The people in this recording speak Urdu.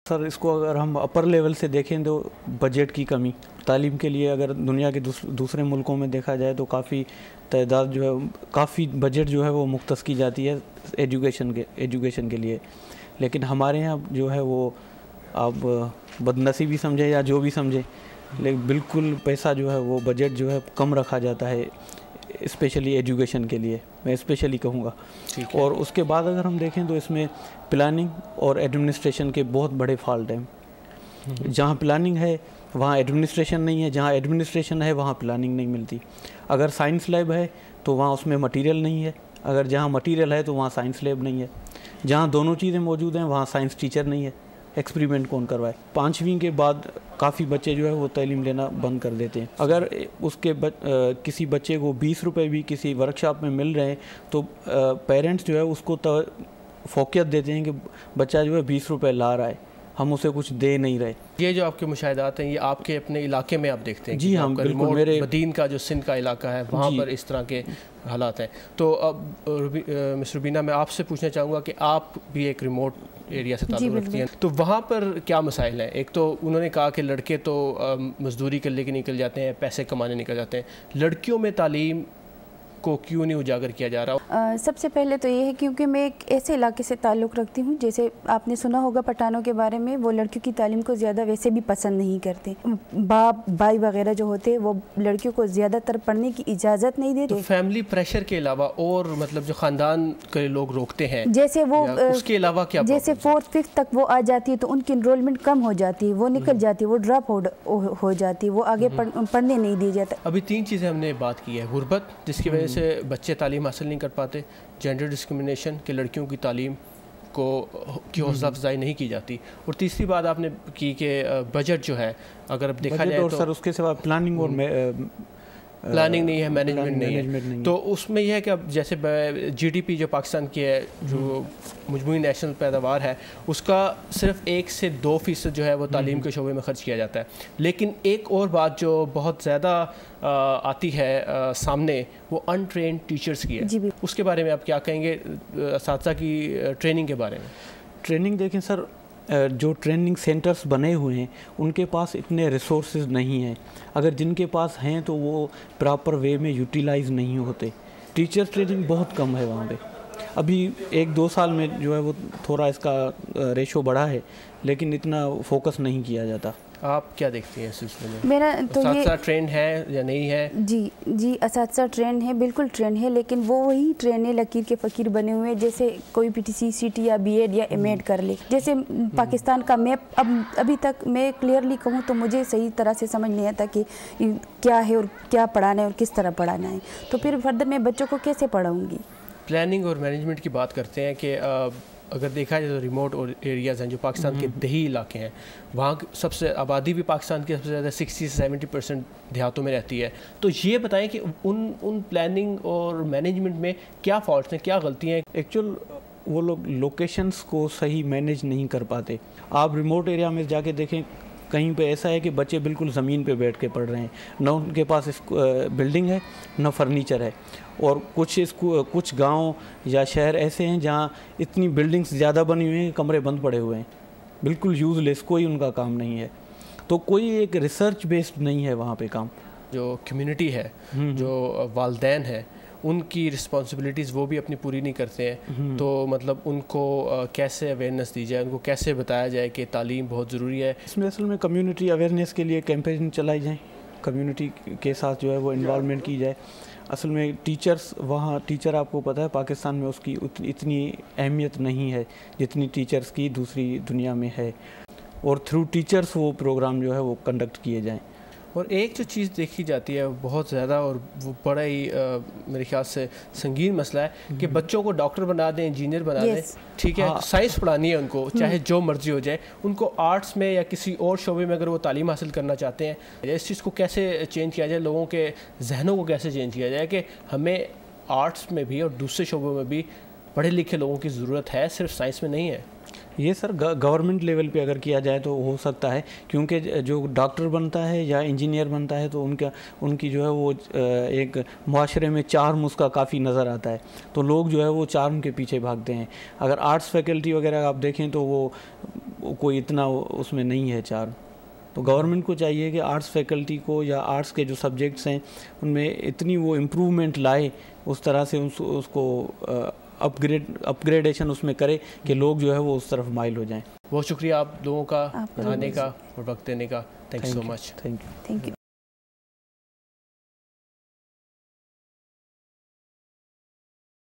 سر اس کو اگر ہم اپر لیول سے دیکھیں تو بجٹ کی کمی تعلیم کے لیے اگر دنیا کے دوسرے ملکوں میں دیکھا جائے تو کافی تعداد جو ہے کافی بجٹ جو ہے وہ مختص کی جاتی ہے ایجوکیشن کے لیے، لیکن ہمارے یہاں جو ہے وہ آپ بدنصیبی سمجھے یا جو بھی سمجھے لیکن بالکل پیسہ جو ہے وہ بجٹ جو ہے کم رکھا جاتا ہے اسپیشلی ایجوکیشن کے لیے، میں اسپیشلی کہوں گا۔ اور اس کے بعد اگر ہم دیکھیں تو اس میں پلاننگ اور ایڈمنسٹریشن کے بہت بڑے فالٹ ہیں۔ جہاں پلاننگ ہے وہاں ایڈمنسٹریشن نہیں ہے، جہاں ایڈمنسٹریشن ہے وہاں پلاننگ نہیں ملتی۔ اگر سائنس لیب ہے تو وہاں اس میں مٹیریل نہیں ہے، اگر جہاں مٹیریل ہے تو وہاں سائنس لیب نہیں ہے، جہاں دونوں چیزیں موجود ہیں وہاں سائنس ٹیچر نہیں ہے، ایکسپریمنٹ کون کروائے۔ 5ویں کے بعد کافی بچے جو ہے وہ تعلیم لینا بند کر دیتے ہیں۔ اگر اس کے کسی بچے کو 20 روپے بھی کسی ورکشاپ میں مل رہے ہیں تو پیرنٹس جو ہے اس کو فوقیت دیتے ہیں کہ بچہ جو ہے 20 روپے لا رہا ہے، ہم اسے کچھ دے نہیں رہے۔ یہ جو آپ کے مشاہدات ہیں یہ آپ کے اپنے علاقے میں آپ دیکھتے ہیں؟ جی ہاں بالکل، میرے مدین کا جو سندھ کا علاقہ ہے وہاں پر اس طرح کے حالات ہیں۔ تو اب مس روبینہ میں آپ سے پوچھنا چاہوں گا کہ آپ بھی ایک ریموٹ ایریا سے تعلق رکھتی ہیں، تو وہاں پر کیا مسائل ہیں؟ ایک تو انہوں نے کہا کہ لڑکے تو مزدوری کر لے کے نکل جاتے ہیں، پیسے کمانے نکل جاتے ہیں، لڑکیوں میں تعلیم کو کیوں نہیں اجاگر کیا جا رہا؟ سب سے پہلے تو یہ ہے کیونکہ میں ایک ایسے علاقے سے تعلق رکھتی ہوں، جیسے آپ نے سنا ہوگا پٹھانوں کے بارے میں، وہ لڑکیوں کی تعلیم کو زیادہ ویسے بھی پسند نہیں کرتے، باپ بھائی وغیرہ جو ہوتے وہ لڑکیوں کو زیادہ تر پڑھنے کی اجازت نہیں دیتے۔ تو فیملی پریشر کے علاوہ اور مطلب جو خاندان کے لوگ روکتے ہیں، جیسے وہ اس کے علاوہ کیا؟ جیسے 4th 5th تک وہ آ جاتی ہے تو ان کی انرولمنٹ کم ہو جاتی ہے، وہ نکل جاتی ہے، وہ ڈراپ ہو جاتی ہے، وہ آگے پڑھنے نہیں دی جاتا۔ ابھی 3 چیزیں ہم نے بات کی ہے: غربت جس کی وجہ سے بچے تعلیم حاصل نہیں کر پاتے، جینڈر ڈسکرمنیشن کہ لڑکیوں کی تعلیم کی حوصلہ افزائی نہیں کی جاتی، اور تیسری بات آپ نے کی کہ بجٹ جو ہے اگر اب دیکھا جائے تو سر اس کے سوا پلاننگ اور پلاننگ نہیں ہے، مینجمنٹ نہیں ہے۔ تو اس میں یہ ہے کہ اب جیسے جی ڈی پی جو پاکستان کی ہے، جو مجموعی نیشنل پیداوار ہے، اس کا صرف 1 سے 2% جو ہے وہ تعلیم کے شعبے میں خرچ کیا جاتا ہے۔ لیکن ایک اور بات جو بہت زیادہ آتی ہے سامنے، وہ ان ٹرینڈ ٹیچرز کی ہے۔ اس کے بارے میں آپ کیا کہیں گے، اساتذہ کی ٹریننگ کے بارے میں؟ ٹریننگ دیکھیں سر، جو ٹریننگ سینٹرز بنے ہوئے ہیں ان کے پاس اتنے ریسورسز نہیں ہیں، اگر جن کے پاس ہیں تو وہ پراپر وے میں یوٹیلائز نہیں ہوتے۔ ٹیچر ٹریننگ بہت کم ہے وہاں پہ، ابھی 1-2 سال میں جو ہے وہ تھوڑا اس کا ریشو بڑھا ہے، لیکن اتنا فوکس نہیں کیا جاتا۔ آپ کیا دیکھتی ہیں اس سلسلے میں؟ میرا تو یہ اساتذہ ٹرینڈ ہے یا نہیں ہے؟ جی اساتذہ ٹرینڈ ہے، بالکل ٹرینڈ ہے، لیکن وہ وہی ٹرینڈ ہے لکیر کے فقیر بنے ہوئے ہیں، جیسے کوئی PTC CT یا BEd یا MAd کر لے۔ جیسے پاکستان کا میپ ابھی تک میں کلیئرلی کہوں تو مجھے صحیح طرح سے سمجھ نہیں آتا کہ کیا ہے اور کیا پڑھانا ہے اور کس طرح پڑھانا ہے، تو پھر فردر میں بچوں کو کیسے پڑھاؤں گی؟ پلاننگ اور مینجمنٹ کی بات کرتے ہیں کہ اگر دیکھا جائے تو ریموٹ ایریاز ہیں جو پاکستان کے دیہی علاقے ہیں، وہاں سب سے آبادی بھی پاکستان کی سب سے زیادہ 60 سے 70% دیہاتوں میں رہتی ہے۔ تو یہ بتائیں کہ ان پلاننگ اور مینجمنٹ میں کیا فالٹس ہیں، کیا غلطیاں ہیں؟ ایکچوئل وہ لوگ لوکیشنز کو صحیح مینیج نہیں کر پاتے۔ آپ ریموٹ ایریا میں جا کے دیکھیں، کہیں پہ ایسا ہے کہ بچے بالکل زمین پہ بیٹھ کے پڑھ رہے ہیں، نہ ان کے پاس بلڈنگ ہے نہ فرنیچر ہے، اور کچھ گاؤں یا شہر ایسے ہیں جہاں اتنی بلڈنگز زیادہ بنی ہوئی ہیں، کمرے بند پڑے ہوئے ہیں، بالکل یوز لیس، کوئی ان کا کام نہیں ہے، تو کوئی ایک ریسرچ بیسڈ نہیں ہے وہاں پہ کام۔ جو کمیونٹی ہے، جو والدین ہیں، ان کی رسپانسبلٹیز وہ بھی اپنی پوری نہیں کرتے ہیں، تو مطلب ان کو کیسے اویئرنیس دی جائے، ان کو کیسے بتایا جائے کہ تعلیم بہت ضروری ہے؟ اس میں اصل میں کمیونٹی اویئرنیس کے لیے کیمپین چلائی جائیں، کمیونٹی کے ساتھ جو ہے وہ انوالومنٹ کی جائے۔ اصل میں ٹیچر آپ کو پتہ ہے پاکستان میں اس کی اتنی اہمیت نہیں ہے جتنی ٹیچرز کی دوسری دنیا میں ہے، اور تھرو ٹیچرز وہ پروگرام جو ہے وہ کنڈکٹ کیے جائیں۔ اور ایک جو چیز دیکھی جاتی ہے بہت زیادہ، اور وہ بڑا ہی میرے خیال سے سنگین مسئلہ ہے کہ بچوں کو ڈاکٹر بنا دیں، انجینئر بنا دیں، ٹھیک ہے، سائنس پڑھانی ہے ان کو، چاہے جو مرضی ہو جائے، ان کو آرٹس میں یا کسی اور شعبے میں اگر وہ تعلیم حاصل کرنا چاہتے ہیں، اس چیز کو کیسے چینج کیا جائے، لوگوں کے ذہنوں کو کیسے چینج کیا جائے کہ ہمیں آرٹس میں بھی اور دوسرے شعبوں میں بھی پڑھے لکھے لوگوں کی ضرورت ہے، صرف سائنس میں نہیں ہے؟ یہ سر گورنمنٹ لیول پہ اگر کیا جائے تو ہو سکتا ہے، کیونکہ جو ڈاکٹر بنتا ہے یا انجینئر بنتا ہے تو ان کی جو ہے وہ ایک معاشرے میں چارم اس کا کافی نظر آتا ہے، تو لوگ جو ہے وہ چارم کے پیچھے بھاگتے ہیں۔ اگر آرٹس فیکلٹی وغیرہ آپ دیکھیں تو وہ کوئی اتنا اس میں نہیں ہے چار. تو گورنمنٹ کو چاہیے کہ آرٹس فیکلٹی کو یا آرٹس کے جو سبجیکٹس ہیں ان میں اتنی وہ امپرومنٹ لائے, اس طرح سے اس کو اپگریڈیشن اس میں کرے کہ لوگ جو ہے وہ اس طرف مائل ہو جائیں. بہت شکریہ آپ لوگوں کا آنے کا اور وقت دینے کا. Thank you so much. Thank you.